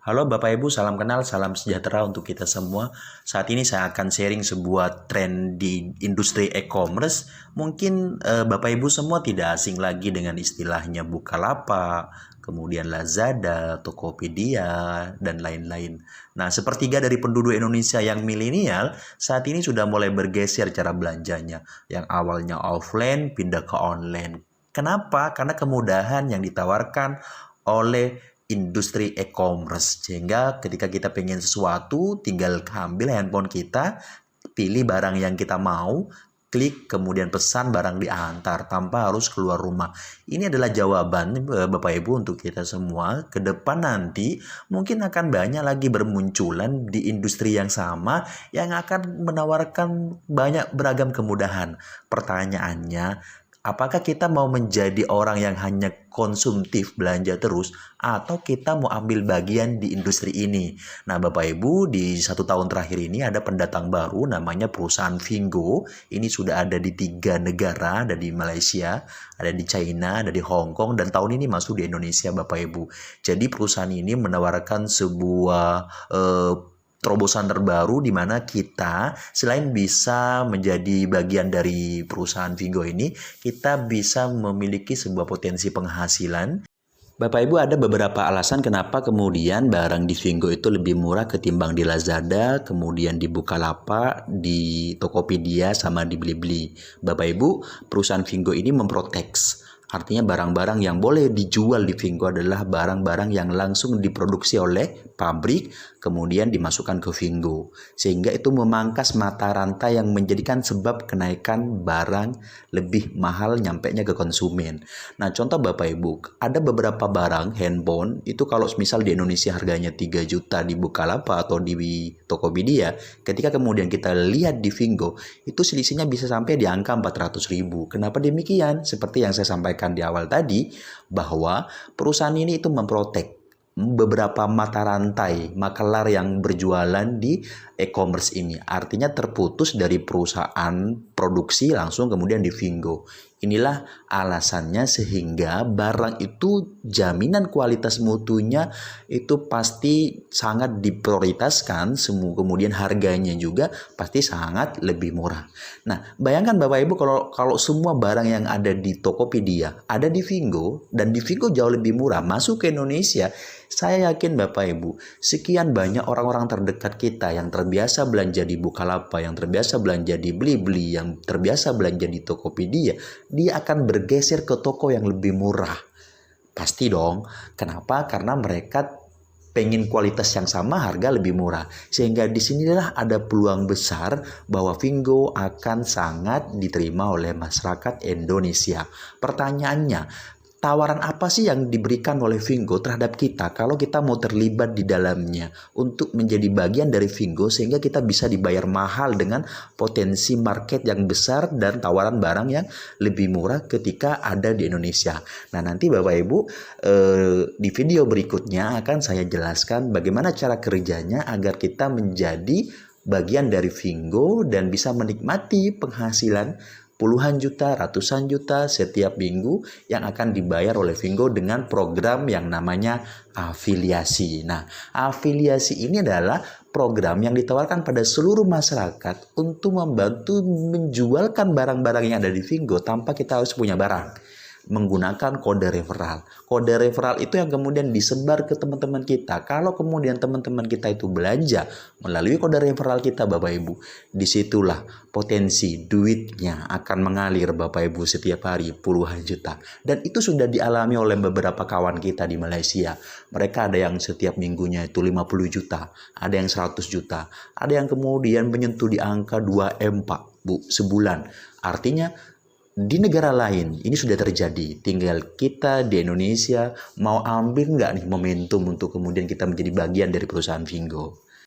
Halo Bapak Ibu, salam kenal, salam sejahtera untuk kita semua. Saat ini saya akan sharing sebuah tren di industri e-commerce. Mungkin Bapak Ibu semua tidak asing lagi dengan istilahnya Bukalapak, kemudian Lazada, Tokopedia, dan lain-lain. Nah, sepertiga dari penduduk Indonesia yang milenial saat ini sudah mulai bergeser cara belanjanya. Yang awalnya offline pindah ke online. Kenapa? Karena kemudahan yang ditawarkan oleh industri e-commerce, sehingga ketika kita pengen sesuatu tinggal ambil handphone kita, pilih barang yang kita mau, klik kemudian pesan, barang diantar tanpa harus keluar rumah. Ini adalah jawaban Bapak Ibu untuk kita semua. Ke depan nanti mungkin akan banyak lagi bermunculan di industri yang sama yang akan menawarkan banyak beragam kemudahan. Pertanyaannya, apakah kita mau menjadi orang yang hanya konsumtif belanja terus atau kita mau ambil bagian di industri ini? Nah, Bapak Ibu, di 1 tahun terakhir ini ada pendatang baru namanya perusahaan Vingo. Ini sudah ada di 3 negara, ada di Malaysia, ada di China, ada di Hong Kong, dan tahun ini masuk di Indonesia, Bapak Ibu. Jadi perusahaan ini menawarkan sebuah terobosan terbaru di mana kita selain bisa menjadi bagian dari perusahaan Vingo ini, kita bisa memiliki sebuah potensi penghasilan. Bapak Ibu, ada beberapa alasan kenapa kemudian barang di Vingo itu lebih murah ketimbang di Lazada, kemudian di Bukalapak, di Tokopedia, sama di Blibli. Bapak Ibu, perusahaan Vingo ini memprotek. Artinya barang-barang yang boleh dijual di Vingo adalah barang-barang yang langsung diproduksi oleh pabrik, kemudian dimasukkan ke Vingo. Sehingga itu memangkas mata rantai yang menjadikan sebab kenaikan barang lebih mahal nyampenya ke konsumen. Nah, contoh Bapak Ibu, ada beberapa barang handphone itu kalau misal di Indonesia harganya 3 juta di Bukalapak atau di Tokopedia, ketika kemudian kita lihat di Vingo, itu selisihnya bisa sampai di angka 400.000. Kenapa demikian? Seperti yang saya sampaikan di awal tadi, bahwa perusahaan ini itu memprotek beberapa mata rantai makelar yang berjualan di e-commerce ini. Artinya terputus dari perusahaan produksi langsung kemudian di Vingo. Inilah alasannya sehingga barang itu jaminan kualitas mutunya itu pasti sangat diprioritaskan, kemudian harganya juga pasti sangat lebih murah. Nah, bayangkan Bapak Ibu kalau semua barang yang ada di Tokopedia ada di Vingo dan di Vingo jauh lebih murah masuk ke Indonesia, saya yakin Bapak Ibu, sekian banyak orang-orang terdekat kita yang terbiasa belanja di Bukalapak, yang terbiasa belanja di Blibli, yang terbiasa belanja di Tokopedia, dia akan bergeser ke toko yang lebih murah. Pasti dong. Kenapa? Karena mereka pengen kualitas yang sama, harga lebih murah. Sehingga disinilah ada peluang besar bahwa Vingo akan sangat diterima oleh masyarakat Indonesia. Pertanyaannya, tawaran apa sih yang diberikan oleh Vingo terhadap kita kalau kita mau terlibat di dalamnya untuk menjadi bagian dari Vingo sehingga kita bisa dibayar mahal dengan potensi market yang besar dan tawaran barang yang lebih murah ketika ada di Indonesia. Nah, nanti Bapak Ibu di video berikutnya akan saya jelaskan bagaimana cara kerjanya agar kita menjadi bagian dari Vingo dan bisa menikmati penghasilan puluhan juta, ratusan juta setiap minggu yang akan dibayar oleh Vingo dengan program yang namanya afiliasi. Nah, afiliasi ini adalah program yang ditawarkan pada seluruh masyarakat untuk membantu menjualkan barang-barang yang ada di Vingo tanpa kita harus punya barang, menggunakan kode referral. Kode referral itu yang kemudian disebar ke teman-teman kita. Kalau kemudian teman-teman kita itu belanja melalui kode referral kita Bapak Ibu, disitulah potensi duitnya akan mengalir Bapak Ibu setiap hari puluhan juta. Dan itu sudah dialami oleh beberapa kawan kita di Malaysia. Mereka ada yang setiap minggunya itu 50 juta, ada yang 100 juta, ada yang kemudian menyentuh di angka 2M Pak Bu sebulan. Artinya di negara lain ini sudah terjadi, tinggal kita di Indonesia mau ambil nggak nih momentum untuk kemudian kita menjadi bagian dari perusahaan Vingo.